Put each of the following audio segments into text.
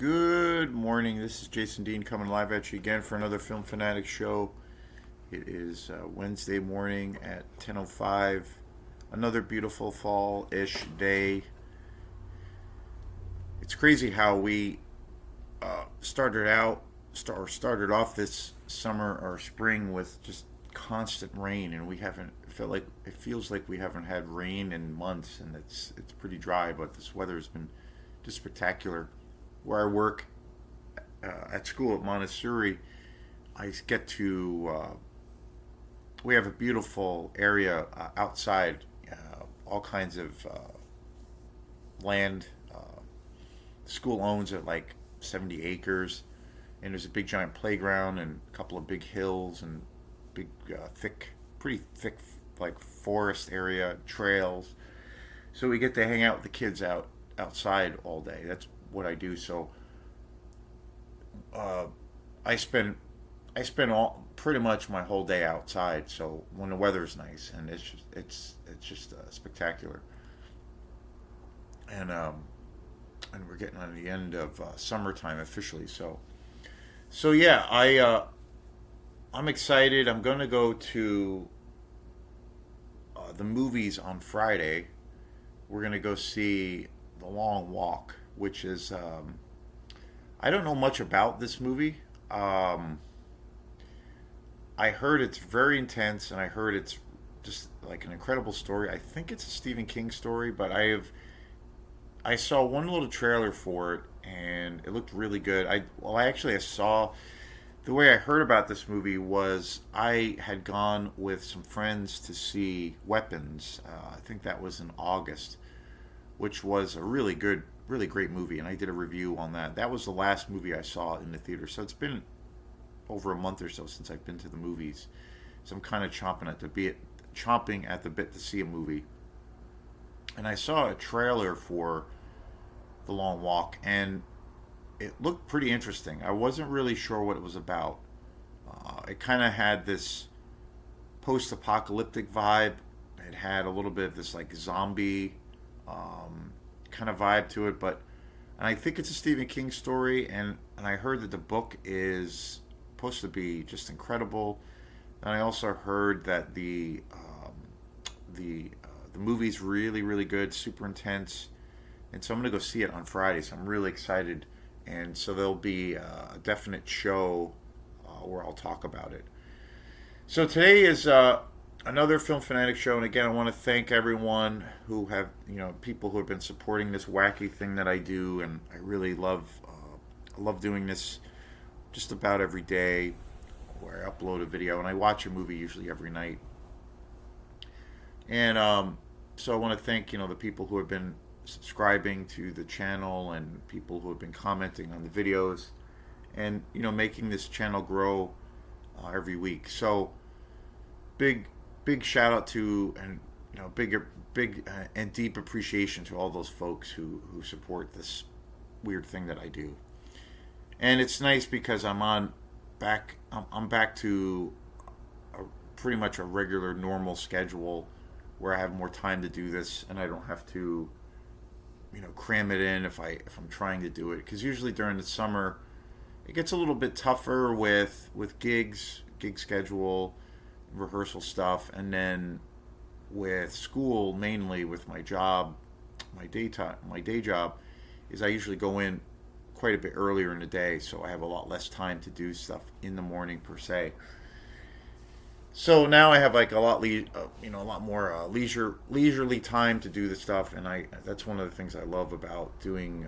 Good morning. This is Jason Dean coming live at you again for another Film Fanatic show. It is Wednesday morning at 10:05. Another beautiful fall-ish day. It's crazy how we started off this summer or spring with just constant rain, and we haven't it feels like we haven't had rain in months, and it's pretty dry. But this weather has been just spectacular. Where I work at school at Montessori, I get to. We have a beautiful area outside, all kinds of land. The school owns it like 70 acres, and there's a big giant playground and a couple of big hills and big, pretty thick, like forest area, trails. So we get to hang out with the kids outside all day. That's what I do. So uh, I spend I spend all pretty much my whole day outside. So when the weather's nice, and it's just spectacular, and we're getting on the end of summertime officially. So yeah, I'm excited. I'm gonna go to the movies on Friday. We're gonna go see The Long Walk, which is I don't know much about this movie. Um, I heard it's very intense, and I heard it's just like an incredible story. I think it's a Stephen King story, but I saw one little trailer for it, and it looked really good. I saw the way I heard about this movie was I had gone with some friends to see Weapons. I think that was in August, which was a really good, really great movie, and I did a review on that. That was the last movie I saw in the theater, so it's been over a month or so since I've been to the movies. So I'm kind of chomping at the bit to see a movie. And I saw a trailer for The Long Walk, and it looked pretty interesting. I wasn't really sure what it was about. It kind of had this post-apocalyptic vibe. It had a little bit of this like zombie kind of vibe to it, but and I think it's a Stephen King story, and I heard that the book is supposed to be just incredible, and I also heard that the movie's really good, super intense, and so I'm gonna go see it on Friday. So I'm really excited, and so there'll be a definite show where I'll talk about it. So today is another Film Fanatic show, and again, I want to thank everyone who have, people who have been supporting this wacky thing that I do, and I really I love doing this just about every day, where I upload a video, and I watch a movie usually every night, and so I want to thank the people who have been subscribing to the channel and people who have been commenting on the videos, and making this channel grow every week. So big big shout out to, and big and deep appreciation to all those folks who support this weird thing that I do. And it's nice because I'm back to a, pretty much a regular normal schedule where I have more time to do this, and I don't have to cram it in if I'm trying to do it, because usually during the summer it gets a little bit tougher with gig schedule, rehearsal stuff, and then with school, mainly with my job, my day job is I usually go in quite a bit earlier in the day, so I have a lot less time to do stuff in the morning per se. So now I have like a lot more leisurely time to do the stuff, and I that's one of the things I love about doing,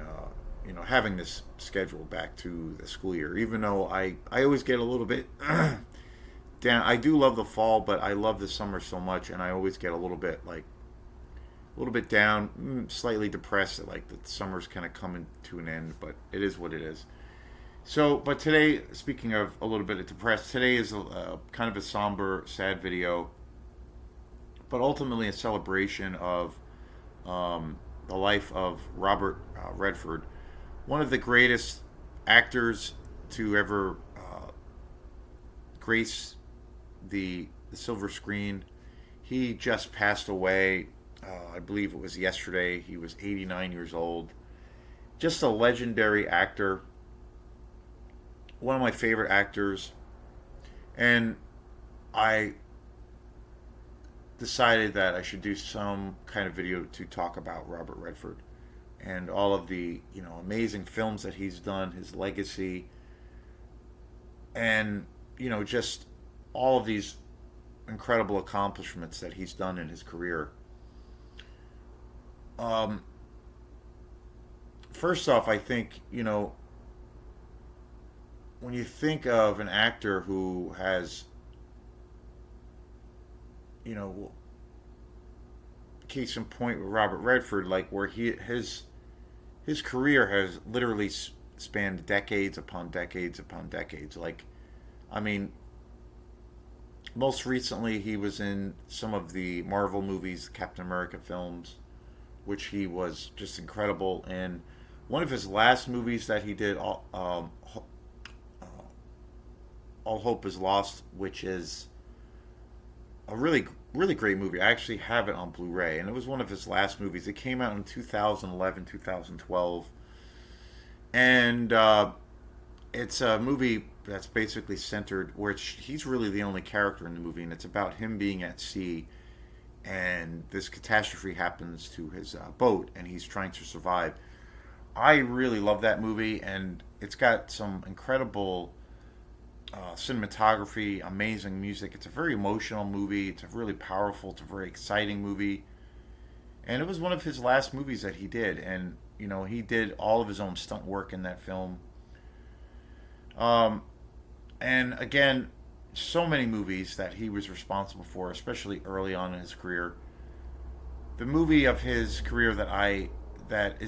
having this schedule back to the school year. Even though I always get a little bit down. I do love the fall, but I love the summer so much, and I always get a little bit down, slightly depressed that like the summer's kind of coming to an end. But it is what it is. So, but today, speaking of a little bit of depressed, today is a kind of a somber, sad video, but ultimately a celebration of the life of Robert Redford, one of the greatest actors to ever grace the silver screen. He just passed away. I believe it was yesterday. He was 89 years old. just a legendary actor, one of my favorite actors, and I decided that I should do some kind of video to talk about Robert Redford and all of the amazing films that he's done, his legacy, and just all of these incredible accomplishments that he's done in his career. Um, First off, I think when you think of an actor who has you know case in point with Robert Redford, like where his career has literally spanned decades upon decades upon decades. Like, I mean, most recently he was in some of the Marvel movies, Captain America films, which he was just incredible in. One of his last movies that he did, All Hope Is Lost, which is a really great movie. I actually have it on Blu-ray, and it was one of his last movies. It came out in 2011, 2012, and it's a movie that's basically centered where he's really the only character in the movie, and it's about him being at sea, and this catastrophe happens to his boat, and he's trying to survive. I really love that movie, and it's got some incredible cinematography, amazing music. It's a very emotional movie. It's a really powerful, it's a very exciting movie. And it was one of his last movies that he did. And, he did all of his own stunt work in that film. Um, and again, so many movies that he was responsible for, especially early on in his career. The movie of his career that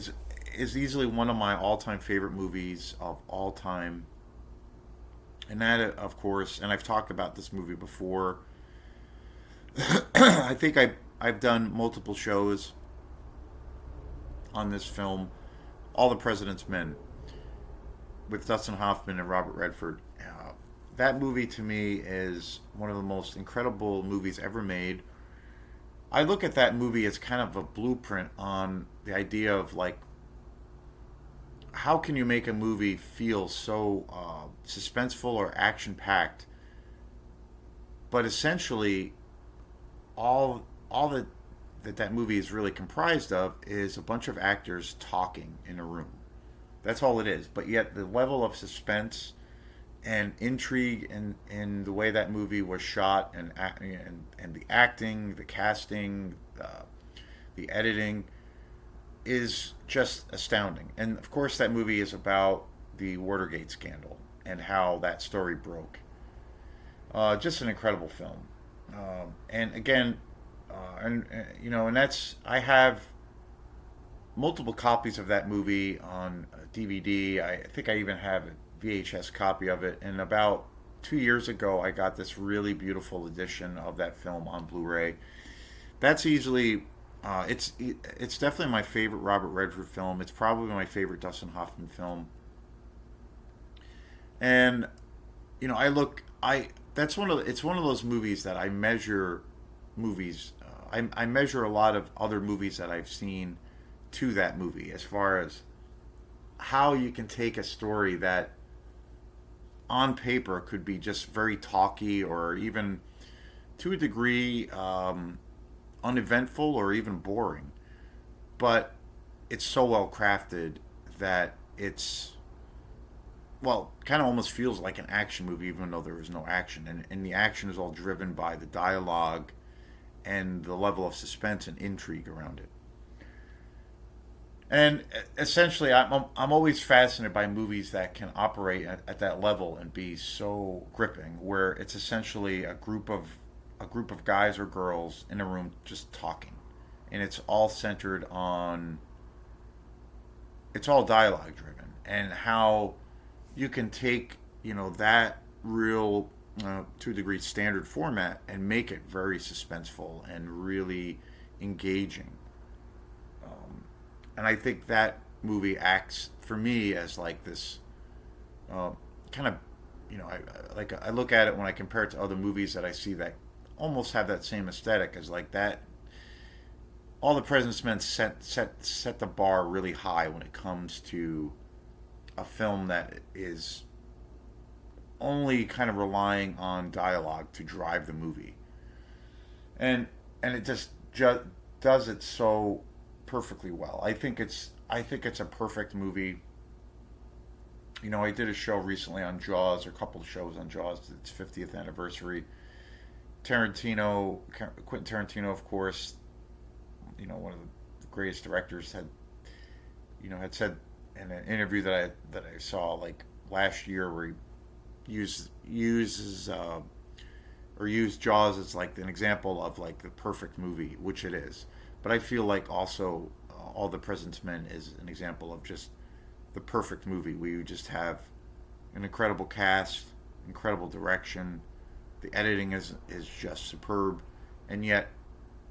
is easily one of my all-time favorite movies of all time, and that, of course, and I've talked about this movie before. I think I've done multiple shows on this film, All the President's Men, with Dustin Hoffman and Robert Redford. That movie to me is one of the most incredible movies ever made. I look at that movie as kind of a blueprint on the idea of, like, how can you make a movie feel so suspenseful or action packed, but essentially all that movie is really comprised of is a bunch of actors talking in a room. That's all it is. But yet the level of suspense and intrigue in the way that movie was shot, and the acting, the casting, the editing is just astounding. And of course, that movie is about the Watergate scandal and how that story broke. Just an incredible film. And again, and that's I have multiple copies of that movie on DVD. I think I even have a VHS copy of it. And about 2 years ago, I got this really beautiful edition of that film on Blu-ray. That's easily it's definitely my favorite Robert Redford film. It's probably my favorite Dustin Hoffman film. And I look I that's one of it's one of those movies that I measure movies. I measure a lot of other movies that I've seen to that movie as far as how you can take a story that on paper could be just very talky or even to a degree uneventful or even boring, but it's so well crafted that it's kind of almost feels like an action movie, even though there is no action, and the action is all driven by the dialogue and the level of suspense and intrigue around it. And essentially, I'm always fascinated by movies that can operate at that level and be so gripping, where it's essentially a group of guys or girls in a room just talking, and it's all dialogue driven, and how you can take that real to a degree standard format and make it very suspenseful and really engaging. And I think that movie acts for me as like this kind of I look at it when I compare it to other movies that I see that almost have that same aesthetic as like that. All the President's Men set the bar really high when it comes to a film that is only kind of relying on dialogue to drive the movie, and it just does it so perfectly well. I think it's a perfect movie. You know, I did a show recently on Jaws, or a couple of shows on Jaws. Its 50th anniversary. Tarantino, Quentin Tarantino, of course, you know, one of the greatest directors, had said in an interview that I saw like last year, where he uses or used Jaws as like an example of like the perfect movie, which it is. But I feel like also All the President's Men is an example of just the perfect movie, where you just have an incredible cast, incredible direction. The editing is just superb, and yet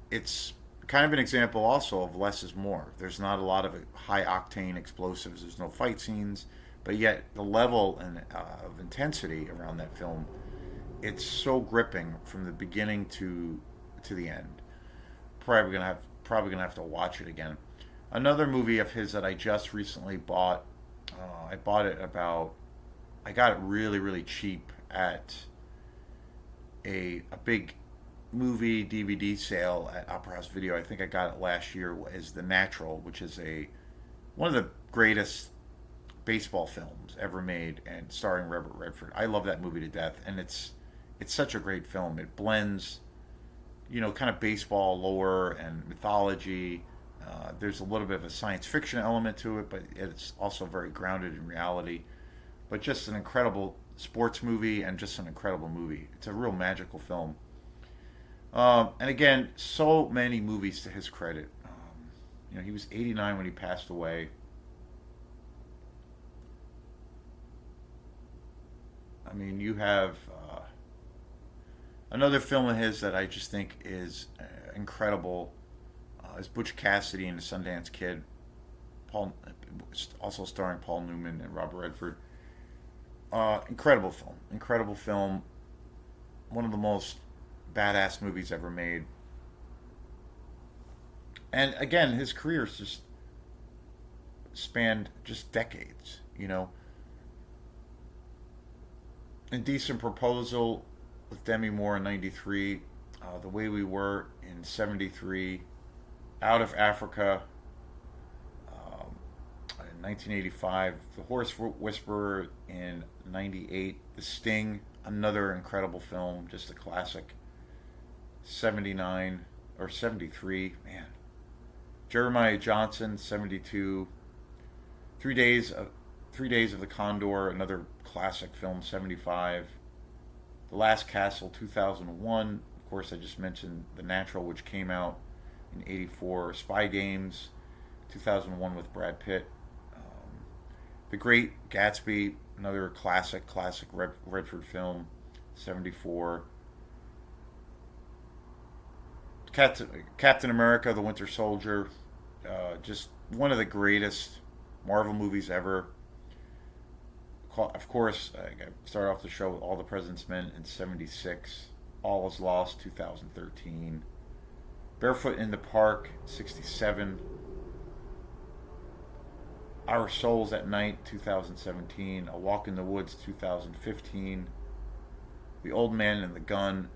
it's kind of an example also of less is more. There's not a lot of high octane explosives. There's no fight scenes, but yet the level of intensity around that film, it's so gripping from the beginning to the end. Probably gonna have to watch it again. Another movie of his that I just recently bought. I bought it about. I got it really really cheap at a big movie DVD sale at Opera House Video. I think I got it last year. Is The Natural, which is one of the greatest baseball films ever made, and starring Robert Redford. I love that movie to death, and it's such a great film. It blends, you know, kind of baseball lore and mythology. There's a little bit of a science fiction element to it, but it's also very grounded in reality. But just an incredible sports movie, and just an incredible movie. It's a real magical film. And again, so many movies to his credit. You know, he was 89 when he passed away. I mean, you have another film of his that I just think is incredible. Is Butch Cassidy and the Sundance Kid. Paul, also starring Paul Newman and Robert Redford. Incredible film. Incredible film. One of the most badass movies ever made. And again, his career's just spanned just decades, you know. Indecent Proposal with Demi Moore in 93. The Way We Were in 73. Out of Africa in 1985. The Horse Whisperer in 98. The Sting, another incredible film, just a classic. 79 or 73, man. Jeremiah Johnson, 72. 3 Days of the Condor, another classic film, 75. The Last Castle, 2001. Of course, I just mentioned The Natural, which came out in 84. Spy Games, 2001 with Brad Pitt. The Great Gatsby, another classic Redford film, 74. Captain America, The Winter Soldier, just one of the greatest Marvel movies ever. Of course, I started off the show with All the President's Men in 76. All Is Lost, 2013. Barefoot in the Park, 67. Our Souls at Night, 2017. A Walk in the Woods, 2015. The Old Man and the Gun,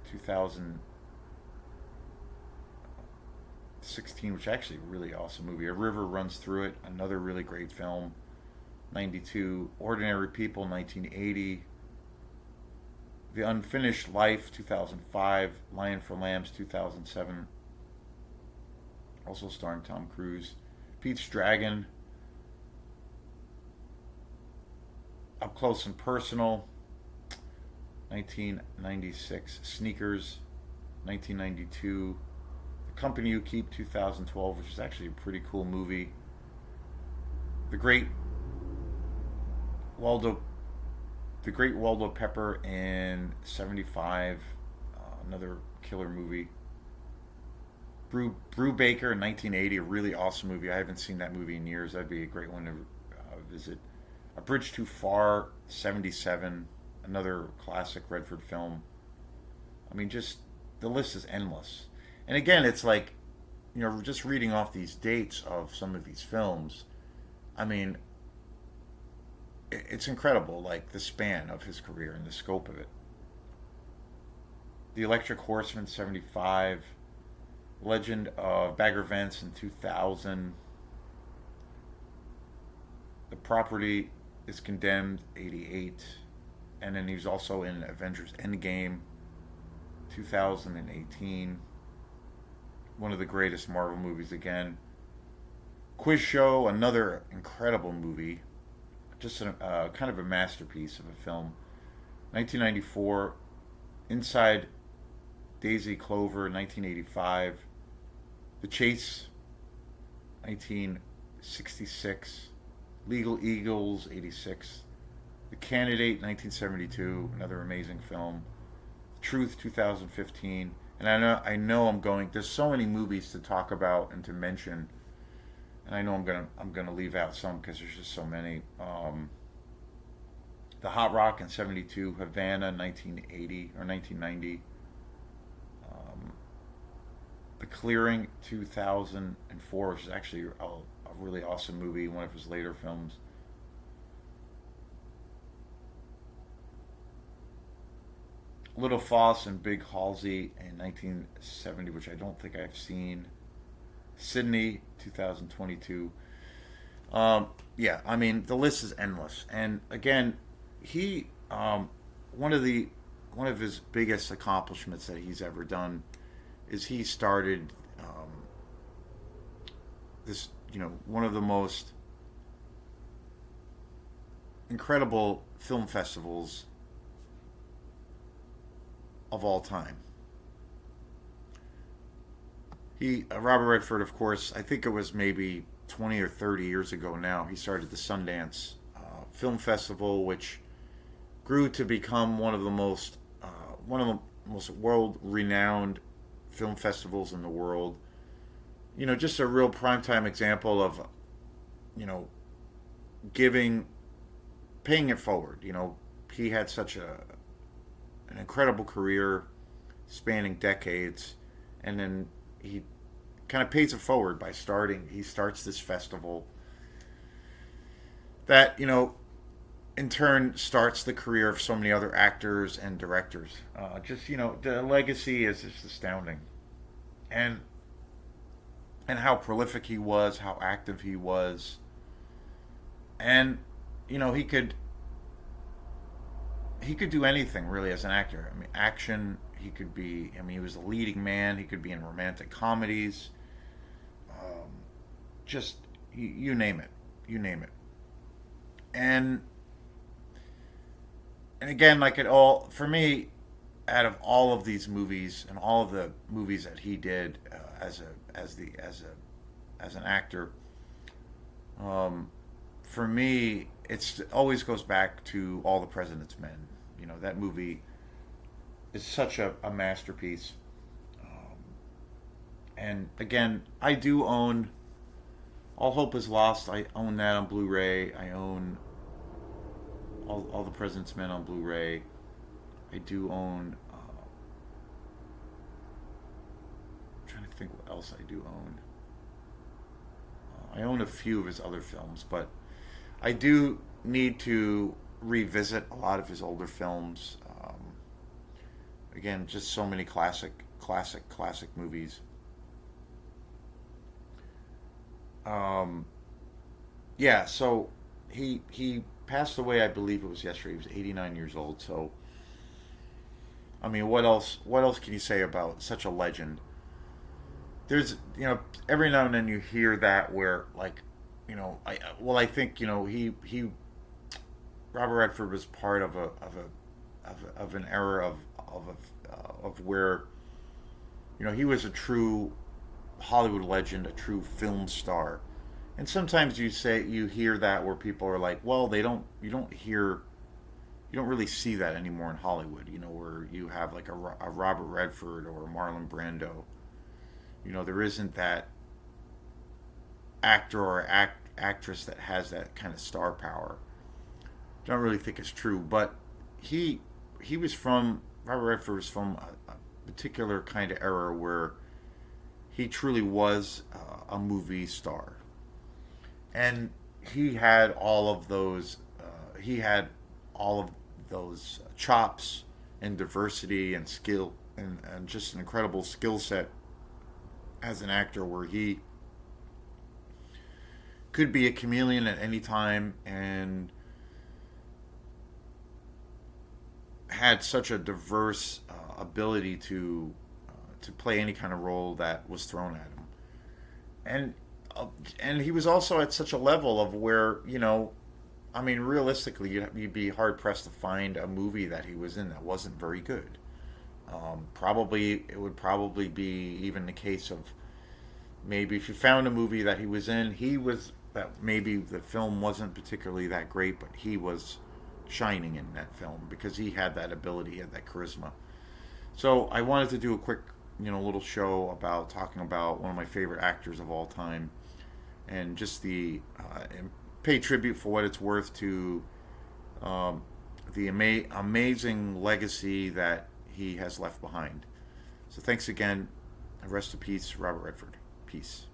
2016, which is actually a really awesome movie. A River Runs Through It, another really great film. 92. Ordinary People, 1980. The Unfinished Life, 2005. Lion for Lambs, 2007. Also starring Tom Cruise. Pete's Dragon. Up Close and Personal, 1996. Sneakers, 1992. The Company You Keep, 2012, which is actually a pretty cool movie. The Great Waldo Pepper in 75, another killer movie. Brew Baker in 1980, a really awesome movie. I haven't seen that movie in years. That'd be a great one to visit. A Bridge Too Far, 77, another classic Redford film. I mean, just the list is endless. And again, it's like just reading off these dates of some of these films, I mean, it's incredible, like the span of his career and the scope of it. The Electric Horseman, 75. Legend of Bagger Vance in 2000. The Property is Condemned, 88. And then he was also in Avengers Endgame, 2018. One of the greatest Marvel movies again. Quiz Show, another incredible movie. Just kind of a masterpiece of a film. 1994. Inside Daisy Clover, 1985. The Chase, 1966. Legal Eagles, 86. The Candidate, 1972, another amazing film. Truth, 2015. And I know I'm going. There's so many movies to talk about and to mention, and I know I'm gonna leave out some because there's just so many. The Hot Rock in '72, Havana, 1980 or 1990. The Clearing, 2004, which is actually a really awesome movie, one of his later films. Little Foss and Big Halsey in 1970, which I don't think I've seen. Sydney, 2022. Yeah, I mean the list is endless. And again, he one of the one of his biggest accomplishments that he's ever done is he started this one of the most incredible film festivals of all time. Robert Redford, of course, I think it was maybe 20 or 30 years ago now, he started the Sundance Film Festival, which grew to become one of the most world renowned film festivals in the world. Just a real primetime example of, you know, giving, paying it forward. He had such an incredible career spanning decades, and then he kind of pays it forward by he starts this festival that, in turn starts the career of so many other actors and directors. The legacy is just astounding. And how prolific he was, how active he was. And, he could do anything really as an actor. I mean, action, he was a leading man, he could be in romantic comedies. Just, you name it. You name it. And again, like it all for me, out of all of these movies and all of the movies that he did as an actor, for me, it always goes back to All the President's Men. That movie is such a masterpiece. And again, I do own All Hope Is Lost. I own that on Blu-ray. I own all the President's Men on Blu-ray. I do own. I'm trying to think what else I do own. I own a few of his other films, but I do need to revisit a lot of his older films. Again, just so many classic movies. Yeah, so he passed away. I believe it was yesterday. He was 89 years old. So, I mean, what else? What else can you say about such a legend? There's, every now and then you hear that where, like, I think, he Robert Redford was part of an era of where, he was a true Hollywood legend, a true film star. And sometimes you hear that where people are like, well, you don't really see that anymore in Hollywood, where you have like a Robert Redford or a Marlon Brando. There isn't that actor or actress that has that kind of star power. Don't really think it's true, but Robert Redford was from a particular kind of era where he truly was a movie star, and he had all of those. He had all of those chops and diversity and skill and just an incredible skill set as an actor, where he could be a chameleon at any time and had such a diverse ability to play any kind of role that was thrown at him, and and he was also at such a level of where, I mean, realistically, you'd be hard pressed to find a movie that he was in that wasn't very good. Probably it would probably be even the case of, maybe if you found a movie that he was in, he was that maybe the film wasn't particularly that great, but he was shining in that film because he had that ability, he had that charisma. So I wanted to do a quick, little show about talking about one of my favorite actors of all time, and just and pay tribute for what it's worth to um, the amazing legacy that he has left behind. So thanks again. Rest in peace, Robert Redford. Peace.